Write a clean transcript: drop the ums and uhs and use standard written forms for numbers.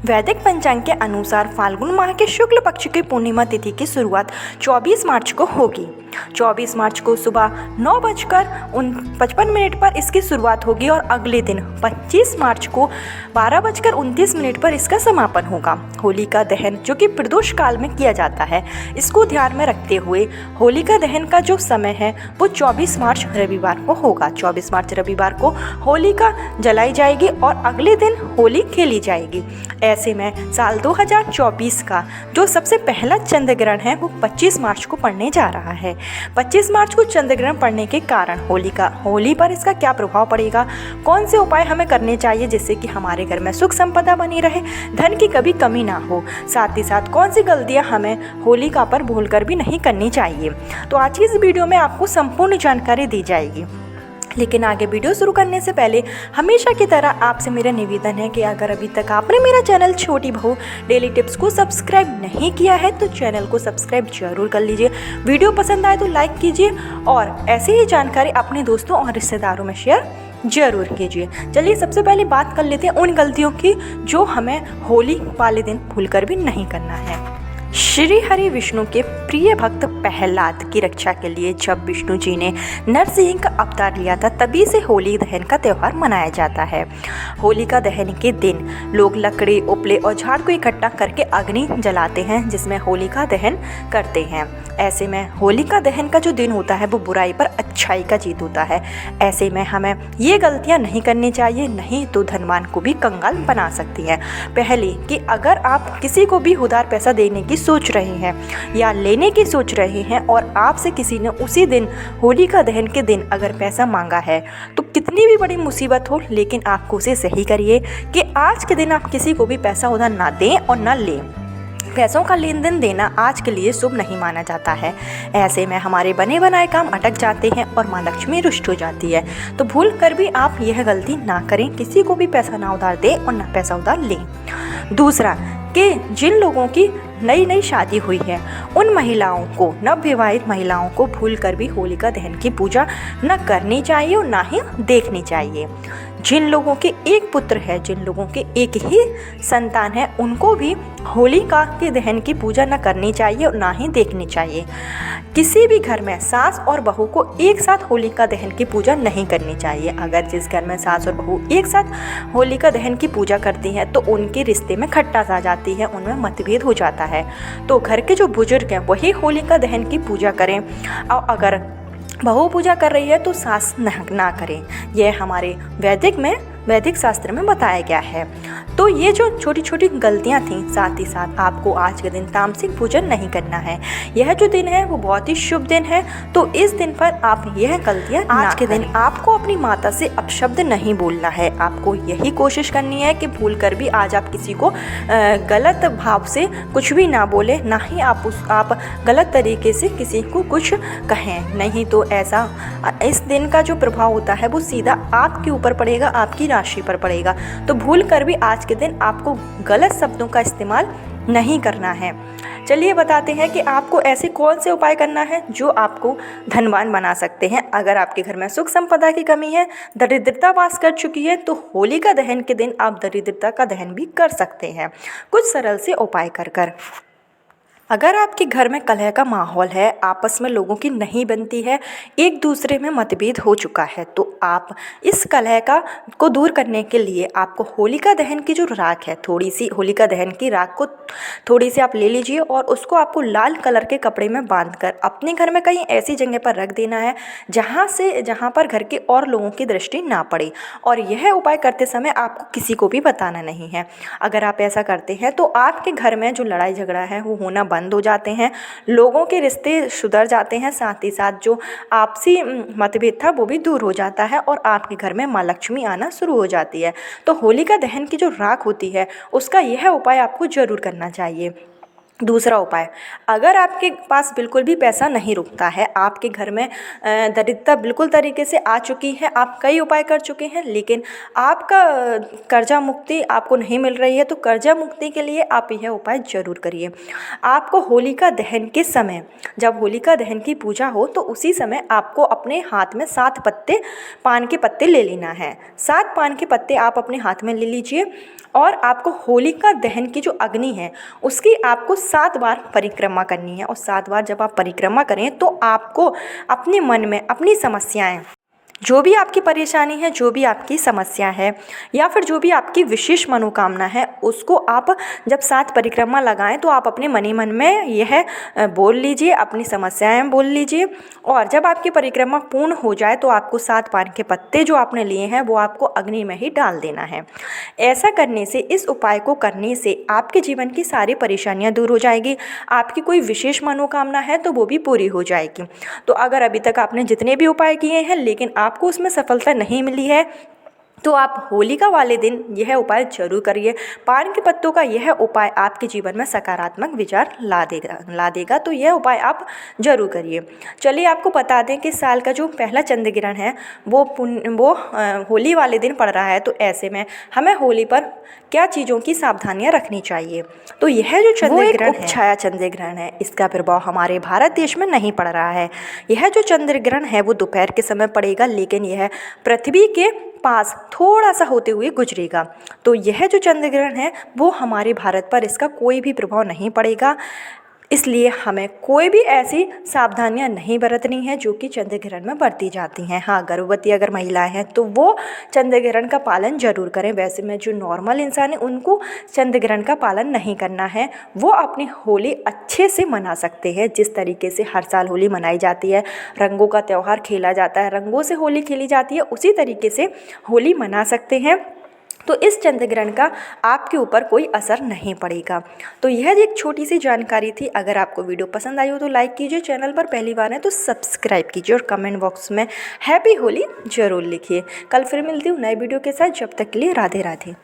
वैदिक पंचांग के अनुसार फाल्गुन माह के शुक्ल पक्ष की पूर्णिमा तिथि की शुरुआत 24 मार्च को होगी। 24 मार्च को सुबह 9:55 पर इसकी शुरुआत होगी और अगले दिन 25 मार्च को 12:29 पर इसका समापन होगा। होलिका दहन जो कि प्रदोष काल में किया जाता है, इसको ध्यान में रखते हुए होलिका दहन का जो समय है वो 24 मार्च रविवार को होगा। 24 मार्च रविवार को होलिका जलाई जाएगी और अगले दिन होली खेली जाएगी। ऐसे में साल 2024 का जो सबसे पहला चंद्र ग्रहण है वो 25 मार्च को पड़ने जा रहा है। 25 मार्च को चंद्र ग्रहण पड़ने के कारण होली पर इसका क्या प्रभाव पड़ेगा, कौन से उपाय हमें करने चाहिए जिससे कि हमारे घर में सुख संपदा बनी रहे, धन की कभी कमी ना हो, साथ ही साथ कौन सी गलतियां हमें होलिका पर भूलकर भी नहीं करनी चाहिए। तो आज की इस वीडियो में आपको संपूर्ण जानकारी दी जाएगी। लेकिन आगे वीडियो शुरू करने से पहले हमेशा की तरह आपसे मेरा निवेदन है कि अगर अभी तक आपने मेरा चैनल छोटी बहू डेली टिप्स को सब्सक्राइब नहीं किया है तो चैनल को सब्सक्राइब जरूर कर लीजिए। वीडियो पसंद आए तो लाइक कीजिए और ऐसे ही जानकारी अपने दोस्तों और रिश्तेदारों में शेयर जरूर कीजिए। चलिए सबसे पहले बात कर लेते हैं उन गलतियों की जो हमें होली वाले दिन भूलकर भी नहीं करना है। श्री हरि विष्णु के प्रिय भक्त प्रहलाद की रक्षा के लिए जब विष्णु जी ने नरसिंह का अवतार लिया था तभी से होली दहन का त्यौहार मनाया जाता है। होलिका दहन के दिन लोग लकड़ी, उपले और झाड़ को इकट्ठा करके अग्नि जलाते हैं जिसमें होलिका दहन करते हैं। ऐसे में होलिका दहन का जो दिन होता है वो बुराई पर अच्छाई का जीत होता है। ऐसे में हमें ये गलतियां नहीं करनी चाहिए, नहीं तो धनवान को भी कंगाल बना सकती हैं। पहले कि अगर आप किसी को भी उधार पैसा देने की सोच रहे हैं या लेने की सोच रहे हैं और आपसे किसी ने उसी दिन होलिका दहन के दिन अगर पैसा मांगा है तो कितनी भी बड़ी मुसीबत हो, लेकिन आप कोशिश यही करिए कि आज के दिन आप किसी को भी पैसा उधार ना दें और ना लें। पैसों का लेन देन देना आज के लिए शुभ नहीं माना जाता है। ऐसे में हमारे बने बनाए काम अटक जाते हैं और माँ लक्ष्मी रुष्ट हो जाती है। तो भूल कर भी आप यह गलती ना करें, किसी को भी पैसा ना उधार दें और ना पैसा उधार लें। दूसरा कि जिन लोगों की नई शादी हुई है उन महिलाओं को, नवविवाहित महिलाओं को भूल कर भी होलिका दहन की पूजा न करनी चाहिए और ना ही देखनी चाहिए। जिन लोगों के एक पुत्र है, जिन लोगों के एक ही संतान है, उनको भी होलिका के दहन की पूजा न करनी चाहिए और ना ही देखनी चाहिए। किसी भी घर में सास और बहू को एक साथ होलिका दहन की पूजा नहीं करनी चाहिए। अगर जिस घर में सास और बहू एक साथ होलिका दहन की पूजा करती हैं तो उनके रिश्ते में खट्टास आ जाती है, उनमें मतभेद हो जाता है। तो घर के जो बुजुर्ग हैं वही होलिका दहन की पूजा करें और अगर बहू पूजा कर रही है तो सास ना करें। यह हमारे वैदिक शास्त्र में बताया गया है। तो ये जो छोटी छोटी गलतियां थीं, साथ ही साथ आपको आज के दिन तामसिक पूजन नहीं करना है। यह जो दिन है वो बहुत ही शुभ दिन है, तो इस दिन पर आप यह गलतियां आज के दिन आपको अपनी माता से अपशब्द नहीं बोलना है। आपको यही कोशिश करनी है कि भूल कर भी आज आप किसी को गलत भाव से कुछ भी ना बोले, ना ही आप गलत तरीके से किसी को कुछ कहें। नहीं तो ऐसा इस दिन का जो प्रभाव होता है वो सीधा आपके ऊपर पड़ेगा, आपकी राशि पर पड़ेगा। तो भूल कर भी आज के दिन आपको गलत शब्दों का इस्तेमाल नहीं करना है। चलिए बताते हैं कि आपको ऐसे कौन से उपाय करना है जो आपको धनवान बना सकते हैं। अगर आपके घर में सुख संपदा की कमी है, दरिद्रता वास कर चुकी है, तो होलिका दहन के दिन आप दरिद्रता का दहन भी कर सकते हैं कुछ सरल से उपाय कर। अगर आपके घर में कलह का माहौल है, आपस में लोगों की नहीं बनती है, एक दूसरे में मतभेद हो चुका है, तो आप इस कलह को दूर करने के लिए आपको होलिका दहन की जो राख है, थोड़ी सी होलिका दहन की राख को थोड़ी सी आप ले लीजिए और उसको आपको लाल कलर के कपड़े में बांधकर अपने घर में कहीं ऐसी जगह पर रख देना है जहाँ पर घर के और लोगों की दृष्टि ना पड़े। और यह उपाय करते समय आपको किसी को भी बताना नहीं है। अगर आप ऐसा करते हैं तो आपके घर में जो लड़ाई झगड़ा है वो होना बंद हो जाते हैं, लोगों के रिश्ते सुधर जाते हैं, साथ ही साथ जो आपसी मतभेद था वो भी दूर हो जाता है और आपके घर में माँ लक्ष्मी आना शुरू हो जाती है। तो होलिका दहन की जो राख होती है उसका यह उपाय आपको जरूर करना चाहिए। दूसरा उपाय, अगर आपके पास बिल्कुल भी पैसा नहीं रुकता है, आपके घर में दरिद्रता बिल्कुल तरीके से आ चुकी है, आप कई उपाय कर चुके हैं लेकिन आपका कर्जा मुक्ति आपको नहीं मिल रही है, तो कर्जा मुक्ति के लिए आप यह उपाय जरूर करिए। आपको होलिका दहन के समय, जब होलिका दहन की पूजा हो तो उसी समय आपको अपने हाथ में 7 पत्ते पान के पत्ते ले लेना है। 7 पान के पत्ते आप अपने हाथ में ले लीजिए और आपको होलिका दहन की जो अग्नि है उसकी आपको 7 बार परिक्रमा करनी है। और 7 बार जब आप परिक्रमा करें तो आपको अपने मन में अपनी समस्याएं, जो भी आपकी परेशानी है, जो भी आपकी समस्या है या फिर जो भी आपकी विशेष मनोकामना है, उसको आप जब 7 परिक्रमा लगाएं तो आप अपने मन ही मन में यह बोल लीजिए, अपनी समस्याएं बोल लीजिए। और जब आपकी परिक्रमा पूर्ण हो जाए तो आपको 7 पान के पत्ते जो आपने लिए हैं वो आपको अग्नि में ही डाल देना है। ऐसा करने से, इस उपाय को करने से आपके जीवन की सारी परेशानियां दूर हो जाएगी। आपकी कोई विशेष मनोकामना है तो वो भी पूरी हो जाएगी। तो अगर अभी तक आपने जितने भी उपाय किए हैं लेकिन आपको उसमें सफलता नहीं मिली है तो आप होलिका वाले दिन यह उपाय जरूर करिए। पान के पत्तों का यह उपाय आपके जीवन में सकारात्मक विचार ला देगा। तो यह उपाय आप जरूर करिए। चलिए आपको बता दें कि साल का जो पहला चंद्र ग्रहण है वो होली वाले दिन पड़ रहा है। तो ऐसे में हमें होली पर क्या चीज़ों की सावधानियां रखनी चाहिए। तो यह जो चंद्र ग्रहण है, छाया चंद्र ग्रहण है, इसका प्रभाव हमारे भारत देश में नहीं पड़ रहा है। यह जो चंद्र ग्रहण है वो दोपहर के समय पड़ेगा, लेकिन यह पृथ्वी के पास थोड़ा सा होते हुए गुजरेगा। तो यह जो चंद्र ग्रहण है वो हमारे भारत पर इसका कोई भी प्रभाव नहीं पड़ेगा। इसलिए हमें कोई भी ऐसी सावधानियां नहीं बरतनी है जो कि चंद्र ग्रहण में बरती जाती हैं। हाँ, गर्भवती अगर महिलाएं हैं तो वो चंद्र ग्रहण का पालन जरूर करें। वैसे में जो नॉर्मल इंसान है उनको चंद्र ग्रहण का पालन नहीं करना है। वो अपनी होली अच्छे से मना सकते हैं, जिस तरीके से हर साल होली मनाई जाती है, रंगों का त्यौहार खेला जाता है, रंगों से होली खेली जाती है, उसी तरीके से होली मना सकते हैं। तो इस चंद्र ग्रहण का आपके ऊपर कोई असर नहीं पड़ेगा। तो यह एक छोटी सी जानकारी थी। अगर आपको वीडियो पसंद आई हो तो लाइक कीजिए, चैनल पर पहली बार है तो सब्सक्राइब कीजिए और कमेंट बॉक्स में हैप्पी होली जरूर लिखिए। कल फिर मिलती हूँ नए वीडियो के साथ। जब तक के लिए राधे राधे।